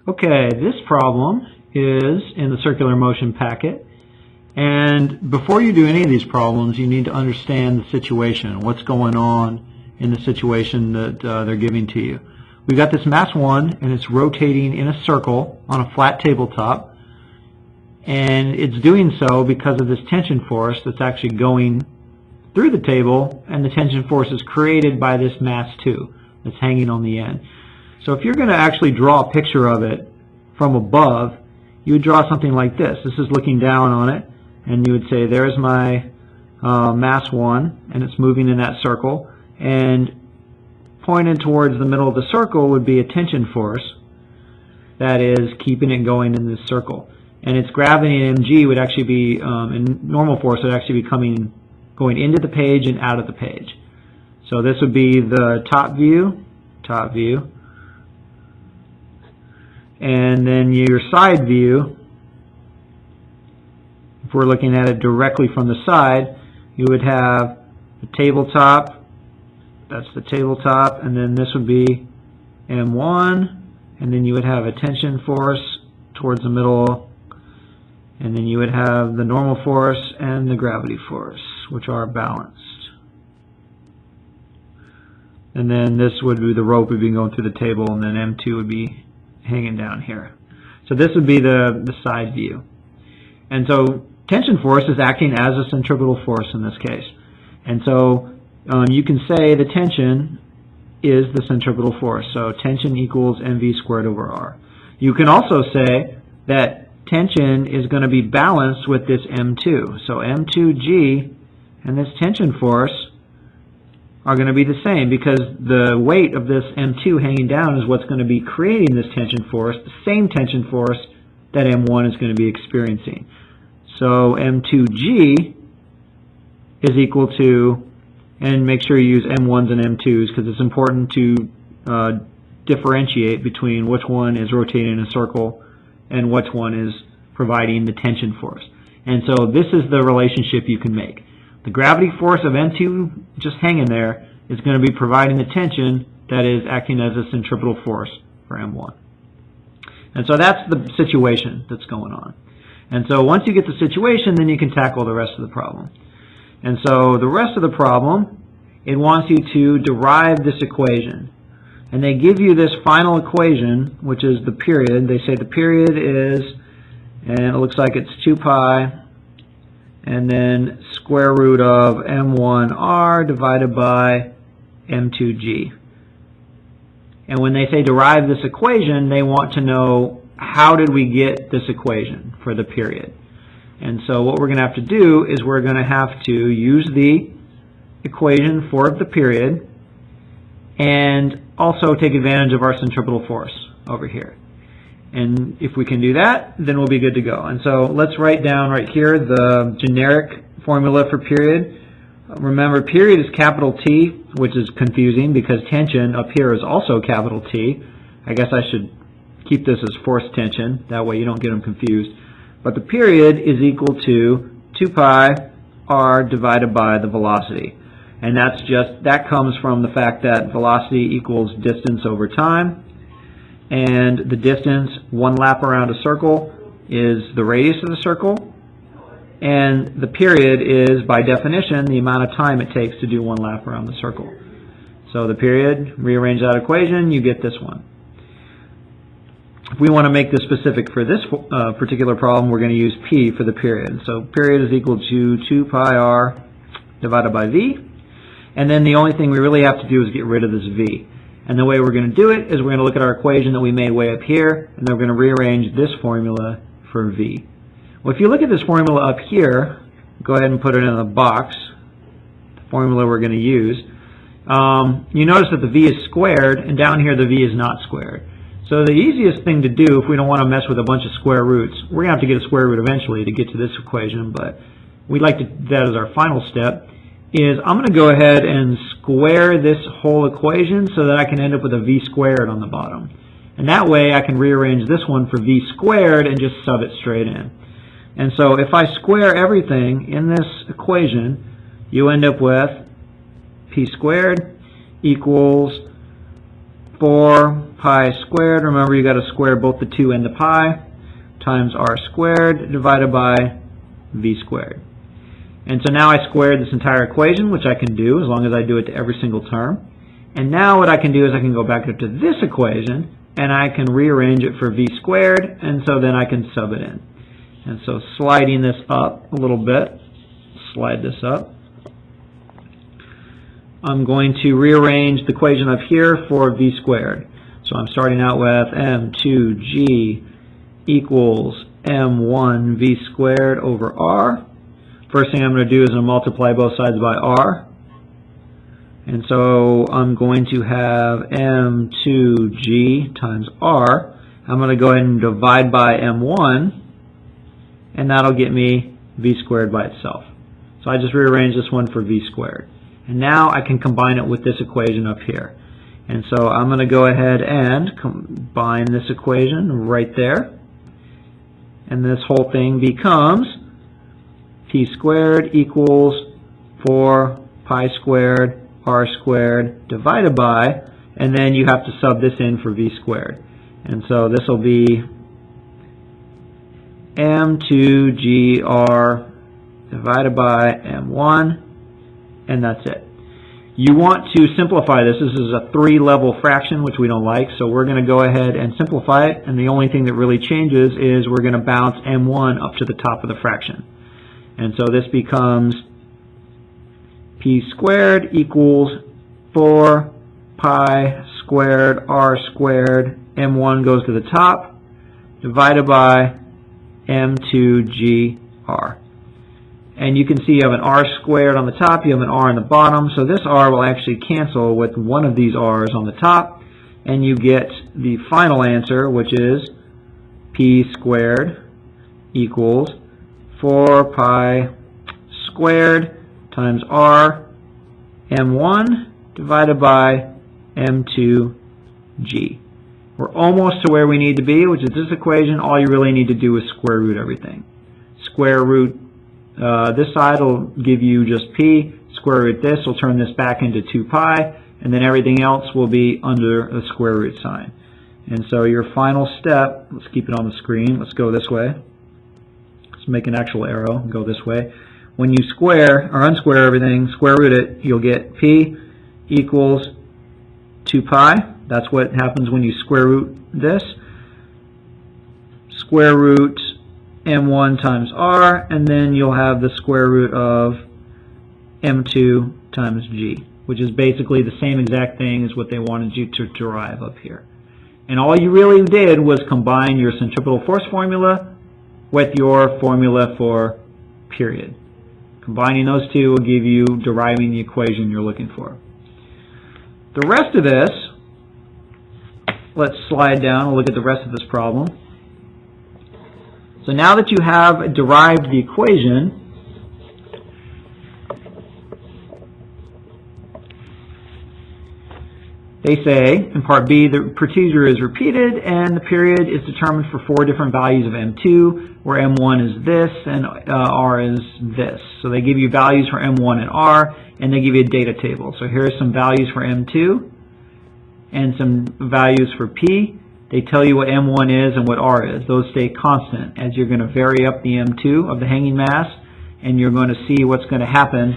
Okay, this problem is in the circular motion packet, and before you do any of these problems you need to understand the situation, what's going on in the situation that they're giving to you. We've got this mass 1 and it's rotating in a circle on a flat tabletop, and it's doing so because of this tension force that's actually going through the table, and the tension force is created by this mass 2 that's hanging on the end. So if you're going to actually draw a picture of it from above, you would draw something like this. This is looking down on it, and you would say there's my mass 1, and it's moving in that circle, and pointed towards the middle of the circle would be a tension force that is keeping it going in this circle. And its gravity in mg would actually be, in normal force, would actually be going into the page and out of the page. So this would be the top view, and then your side view. If we're looking at it directly from the side, you would have the tabletop, that's the tabletop, and then this would be M1, and then you would have a tension force towards the middle, and then you would have the normal force and the gravity force, which are balanced. And then this would be the rope would be going through the table, and then M2 would be hanging down here. So this would be the side view. And so tension force is acting as a centripetal force in this case. And so you can say the tension is the centripetal force. So tension equals mv squared over r. You can also say that tension is going to be balanced with this M2. So M2G and this tension force are going to be the same, because the weight of this M2 hanging down is what's going to be creating this tension force, the same tension force that M1 is going to be experiencing. So M2G is equal to, and make sure you use M1s and M2s because it's important to differentiate between which one is rotating in a circle and which one is providing the tension force. And so this is the relationship you can make. The gravity force of M2 just hanging there is going to be providing the tension that is acting as a centripetal force for M1. And so that's the situation that's going on. And so once you get the situation, then you can tackle the rest of the problem. And so the rest of the problem, it wants you to derive this equation. And they give you this final equation, which is the period. They say the period is, and it looks like it's 2 pi, and then square root of M1R divided by M2G. And when they say derive this equation, they want to know how did we get this equation for the period. And so what we're going to have to do is we're going to have to use the equation for the period and also take advantage of our centripetal force over here. And if we can do that, then we'll be good to go. And so let's write down right here the generic formula for period. Remember, period is capital T, which is confusing because tension up here is also capital T. I guess I should keep this as force tension. That way you don't get them confused. But the period is equal to 2 pi r divided by the velocity. And that comes from the fact that velocity equals distance over time. And the distance, one lap around a circle, is the radius of the circle. And the period is, by definition, the amount of time it takes to do one lap around the circle. So the period, rearrange that equation, you get this one. If we want to make this specific for this particular problem, we're going to use P for the period. So period is equal to 2 pi r divided by V. And then the only thing we really have to do is get rid of this V. And the way we're going to do it is we're going to look at our equation that we made way up here, and then we're going to rearrange this formula for V. Well, if you look at this formula up here, go ahead and put it in the box, the formula we're going to use, you notice that the V is squared, and down here the V is not squared. So the easiest thing to do if we don't want to mess with a bunch of square roots, we're going to have to get a square root eventually to get to this equation, but we'd like to do that as our final step, is I'm going to go ahead and square this whole equation so that I can end up with a V squared on the bottom. And that way I can rearrange this one for V squared and just sub it straight in. And so if I square everything in this equation, you end up with P squared equals 4 pi squared, remember you got to square both the 2 and the pi, times r squared divided by v squared. And so now I squared this entire equation, which I can do as long as I do it to every single term. And now what I can do is I can go back up to this equation and I can rearrange it for v squared, and so then I can sub it in. And so sliding this up a little bit, slide this up, I'm going to rearrange the equation up here for v squared. So I'm starting out with m2g equals m1 v squared over r. First thing I'm going to do is I'm going to multiply both sides by r. And so I'm going to have m2g times r. I'm going to go ahead and divide by m1, and that'll get me v squared by itself. So I just rearrange this one for v squared. And now I can combine it with this equation up here. And so I'm going to go ahead and combine this equation right there. And this whole thing becomes p squared equals 4 pi squared r squared divided by, and then you have to sub this in for v squared. And so this will be m2gr divided by m1, and that's it. You want to simplify this. This is a 3-level fraction, which we don't like, so we're going to go ahead and simplify it, and the only thing that really changes is we're going to bounce m1 up to the top of the fraction. And so this becomes p squared equals 4 pi squared r squared, m1 goes to the top, divided by m2gr. And you can see you have an r squared on the top, you have an r on the bottom, so this r will actually cancel with one of these r's on the top, and you get the final answer, which is p squared equals 4 pi squared times r m1 divided by m2g. We're almost to where we need to be, which is this equation. All you really need to do is square root everything. Square root this side will give you just p. Square root this will turn this back into 2 pi, and then everything else will be under the square root sign. And so your final step, let's keep it on the screen. Let's go this way. Let's make an actual arrow and go this way. When you square or unsquare everything, square root it, you'll get p equals 2 pi. That's what happens when you square root this. Square root m1 times r, and then you'll have the square root of m2 times g, which is basically the same exact thing as what they wanted you to derive up here. And all you really did was combine your centripetal force formula with your formula for period. Combining those two will give you deriving the equation you're looking for. The rest of this, let's slide down and look at the rest of this problem. So now that you have derived the equation, they say in part B the procedure is repeated and the period is determined for 4 different values of M2, where M1 is this and R is this. So they give you values for M1 and R, and they give you a data table. So here are some values for M2 and some values for P. They tell you what M1 is and what R is. Those stay constant as you're going to vary up the M2 of the hanging mass, and you're going to see what's going to happen.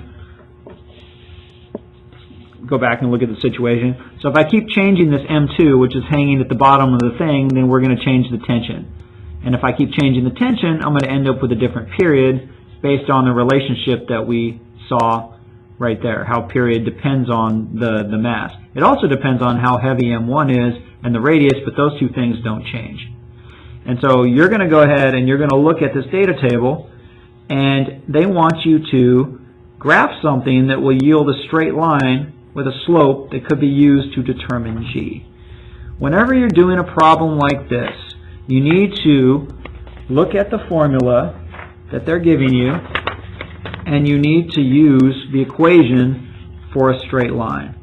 Go back and look at the situation. So if I keep changing this M2, which is hanging at the bottom of the thing, then we're going to change the tension. And if I keep changing the tension, I'm going to end up with a different period based on the relationship that we saw right there, how period depends on the mass. It also depends on how heavy M1 is and the radius, but those two things don't change. And so you're going to go ahead and you're going to look at this data table, and they want you to graph something that will yield a straight line with a slope that could be used to determine G. Whenever you're doing a problem like this, you need to look at the formula that they're giving you, and you need to use the equation for a straight line.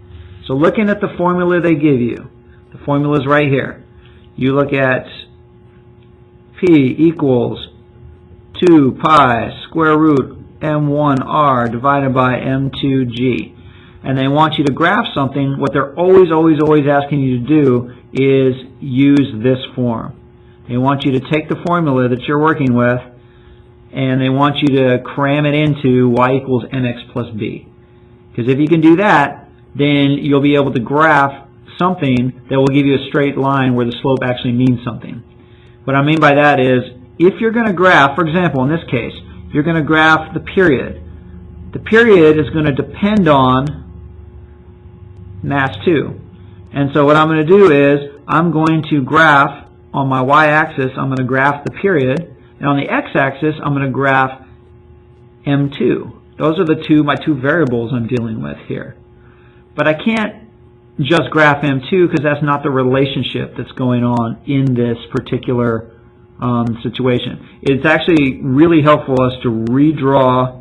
So looking at the formula they give you, the formula is right here. You look at P equals 2 pi square root M1R divided by M2G. and they want you to graph something, what they're always asking you to do is use this form. They want you to take the formula that you're working with, and they want you to cram it into y equals mx plus b. Because if you can do that, then you'll be able to graph something that will give you a straight line where the slope actually means something. What I mean by that is, if you're going to graph, for example, in this case, you're going to graph the period. The period is going to depend on mass 2. And so what I'm going to do is, I'm going to graph on my y-axis, I'm going to graph the period, and on the x-axis, I'm going to graph m2. Those are my two variables I'm dealing with here. But I can't just graph m2 because that's not the relationship that's going on in this particular situation. It's actually really helpful us to redraw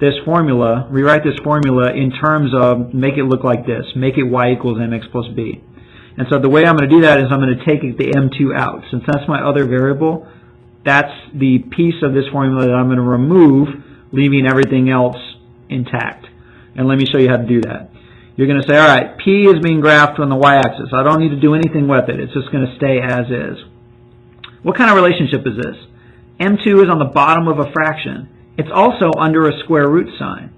this formula, rewrite this formula in terms of make it look like this, make it y equals mx plus b. And so the way I'm going to do that is I'm going to take the m2 out. Since that's my other variable, that's the piece of this formula that I'm going to remove, leaving everything else intact. And let me show you how to do that. You're going to say, all right, p is being graphed on the y-axis. I don't need to do anything with it. It's just going to stay as is. What kind of relationship is this? m2 is on the bottom of a fraction. It's also under a square root sign.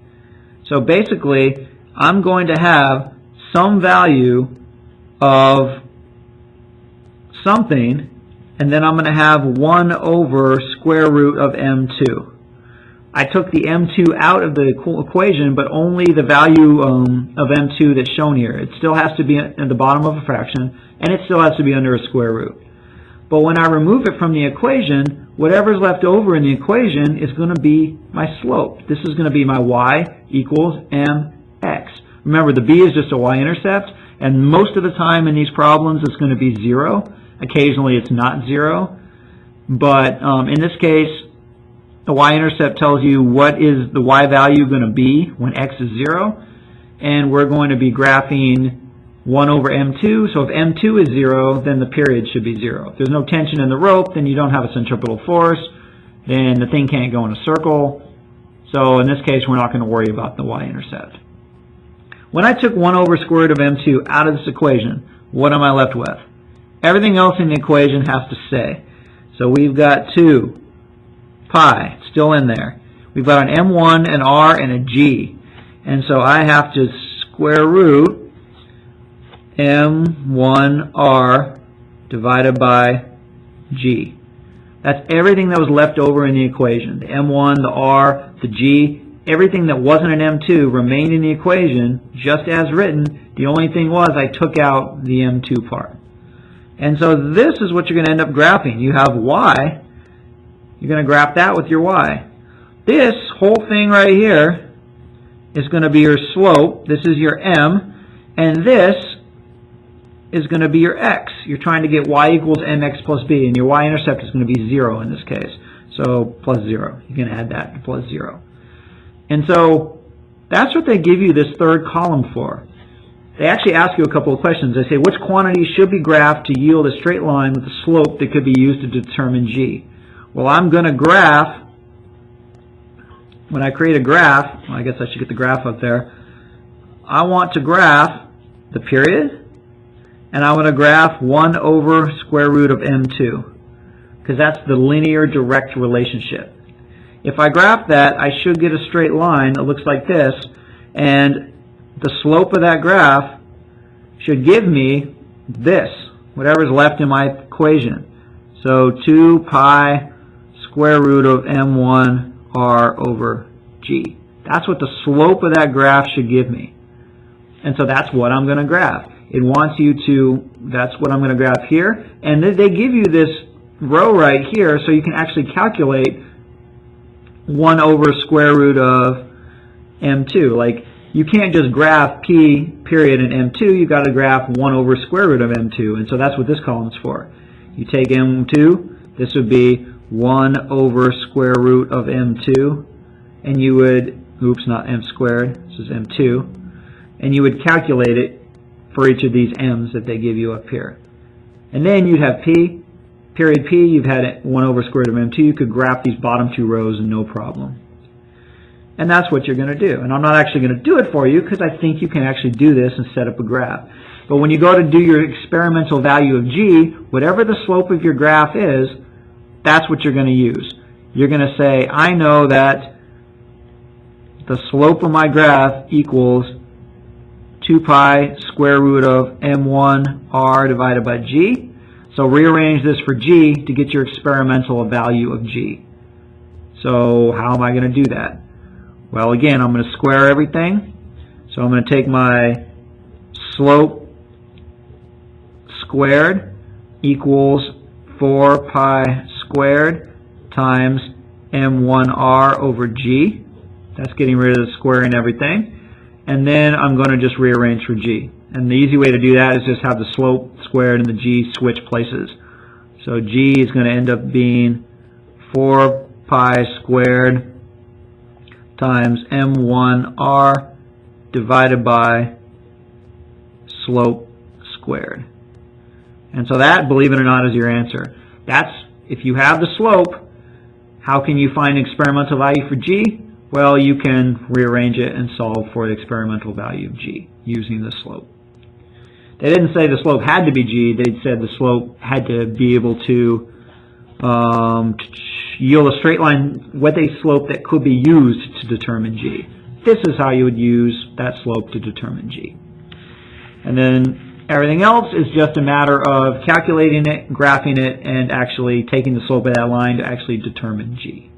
So basically, I'm going to have some value of something, and then I'm going to have 1 over square root of m2. I took the m2 out of the equation, but only the value of m2 that's shown here. It still has to be at the bottom of a fraction, and it still has to be under a square root. But when I remove it from the equation, whatever's left over in the equation is going to be my slope. This is going to be my y equals mx. Remember, the b is just a y-intercept, and most of the time in these problems it's going to be 0. Occasionally it's not 0. But in this case, the y-intercept tells you what is the y value going to be when x is 0. And we're going to be graphing 1 over m2. So if m2 is 0, then the period should be 0. If there's no tension in the rope, then you don't have a centripetal force. Then the thing can't go in a circle. So in this case, we're not going to worry about the y-intercept. When I took 1 over square root of m2 out of this equation, what am I left with? Everything else in the equation has to stay. So we've got 2 pi still in there. We've got an m1, an r, and a g. And so I have to square root m1r divided by g. That's everything that was left over in the equation. The m1, the r, the g, everything that wasn't an m2 remained in the equation just as written. The only thing was I took out the m2 part. And so this is what you're going to end up graphing. You have y. You're going to graph that with your y. This whole thing right here is going to be your slope. This is your m. And this is going to be your x. You're trying to get y equals mx plus b. And your y-intercept is going to be 0 in this case. So plus 0. You can add that to plus 0. And so that's what they give you this third column for. They actually ask you a couple of questions. They say, which quantity should be graphed to yield a straight line with a slope that could be used to determine g? Well, I'm going to graph, when I create a graph, well, I guess I should get the graph up there. I want to graph the period, and I want to graph 1 over square root of m2, because that's the linear direct relationship. If I graph that, I should get a straight line that looks like this, and the slope of that graph should give me this, whatever's left in my equation. So 2 pi square root of m1 r over g. That's what the slope of that graph should give me. And so that's what I'm going to graph. It wants you to, that's what I'm going to graph here. And they give you this row right here so you can actually calculate 1 over square root of m2. Like, you can't just graph p period and m2. You've got to graph 1 over square root of m2. And so that's what this column is for. You take m2, this would be 1 over square root of m2. And you would, oops, not m squared, this is m2. And you would calculate it for each of these m's that they give you up here. And then you'd have p, period p, you've had 1 over square root of m2. You could graph these bottom 2 rows and no problem. And that's what you're going to do. And I'm not actually going to do it for you because I think you can actually do this and set up a graph. But when you go to do your experimental value of g, whatever the slope of your graph is, that's what you're going to use. You're going to say, I know that the slope of my graph equals 2 pi square root of m1r divided by g. So rearrange this for g to get your experimental value of g. So how am I going to do that? Well, again, I'm going to square everything. So I'm going to take my slope squared equals 4 pi squared times m1r over g. That's getting rid of the squaring everything. And then I'm going to just rearrange for g. And the easy way to do that is just have the slope squared and the g switch places. So g is going to end up being 4 pi squared times m1r divided by slope squared. And so that, believe it or not, is your answer. That's, if you have the slope, how can you find experimental value for g? Well, you can rearrange it and solve for the experimental value of g using the slope. They didn't say the slope had to be g, they said the slope had to be able to yield a straight line with a slope that could be used to determine g. This is how you would use that slope to determine g. And then everything else is just a matter of calculating it, graphing it, and actually taking the slope of that line to actually determine g.